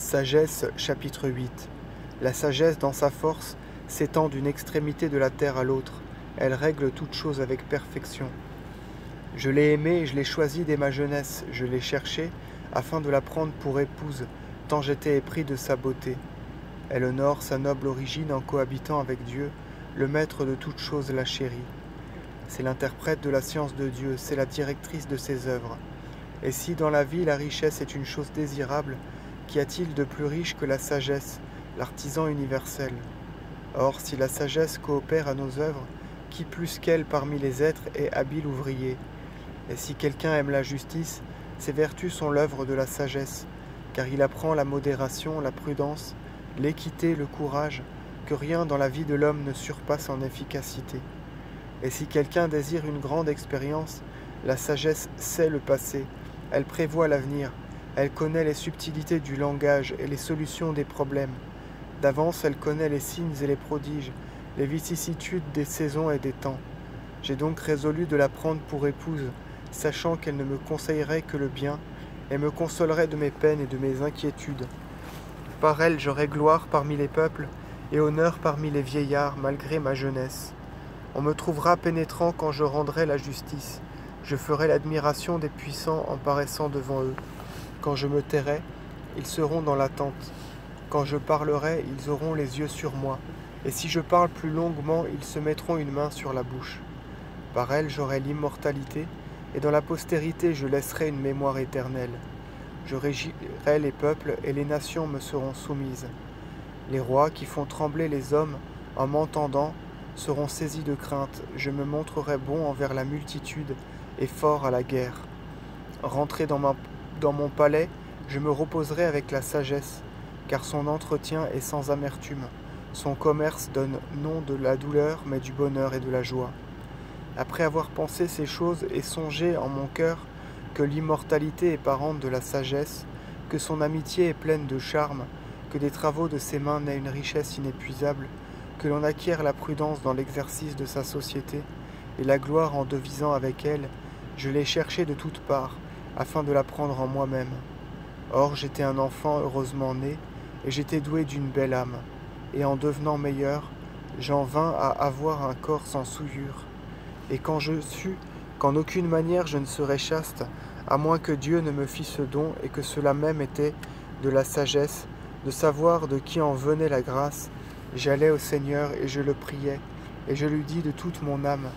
Sagesse chapitre 8. La sagesse dans sa force s'étend d'une extrémité de la terre à l'autre. Elle règle toutes choses avec perfection. Je l'ai aimée et je l'ai choisie dès ma jeunesse. Je l'ai cherchée afin de la prendre pour épouse, tant j'étais épris de sa beauté. Elle honore sa noble origine en cohabitant avec Dieu, le maître de toutes choses la chérit. C'est l'interprète de la science de Dieu, c'est la directrice de ses œuvres. Et si dans la vie la richesse est une chose désirable, qu'y a-t-il de plus riche que la sagesse, l'artisan universel? Or, si la sagesse coopère à nos œuvres, qui plus qu'elle parmi les êtres est habile ouvrier? Et si quelqu'un aime la justice, ses vertus sont l'œuvre de la sagesse, car il apprend la modération, la prudence, l'équité, le courage, que rien dans la vie de l'homme ne surpasse en efficacité. Et si quelqu'un désire une grande expérience, la sagesse sait le passé, elle prévoit l'avenir, elle connaît les subtilités du langage et les solutions des problèmes. D'avance, elle connaît les signes et les prodiges, les vicissitudes des saisons et des temps. J'ai donc résolu de la prendre pour épouse, sachant qu'elle ne me conseillerait que le bien, et me consolerait de mes peines et de mes inquiétudes. Par elle, j'aurai gloire parmi les peuples, et honneur parmi les vieillards, malgré ma jeunesse. On me trouvera pénétrant quand je rendrai la justice. Je ferai l'admiration des puissants en paraissant devant eux. Quand je me tairai, ils seront dans l'attente. Quand je parlerai, ils auront les yeux sur moi. Et si je parle plus longuement, ils se mettront une main sur la bouche. Par elle, j'aurai l'immortalité, et dans la postérité, je laisserai une mémoire éternelle. Je régirai les peuples, et les nations me seront soumises. Les rois qui font trembler les hommes, en m'entendant, seront saisis de crainte. Je me montrerai bon envers la multitude, et fort à la guerre. Rentré dans mon palais, je me reposerai avec la sagesse, car son entretien est sans amertume. Son commerce donne non de la douleur, mais du bonheur et de la joie. Après avoir pensé ces choses et songé en mon cœur que l'immortalité est parente de la sagesse, que son amitié est pleine de charme, que des travaux de ses mains naient une richesse inépuisable, que l'on acquiert la prudence dans l'exercice de sa société, et la gloire en devisant avec elle, je l'ai cherchée de toutes parts, afin de la prendre en moi-même. Or j'étais un enfant heureusement né, et j'étais doué d'une belle âme, et en devenant meilleur, j'en vins à avoir un corps sans souillure. Et quand je sus qu'en aucune manière je ne serais chaste, à moins que Dieu ne me fît ce don, et que cela même était de la sagesse, de savoir de qui en venait la grâce, j'allai au Seigneur et je le priai, et je lui dis de toute mon âme: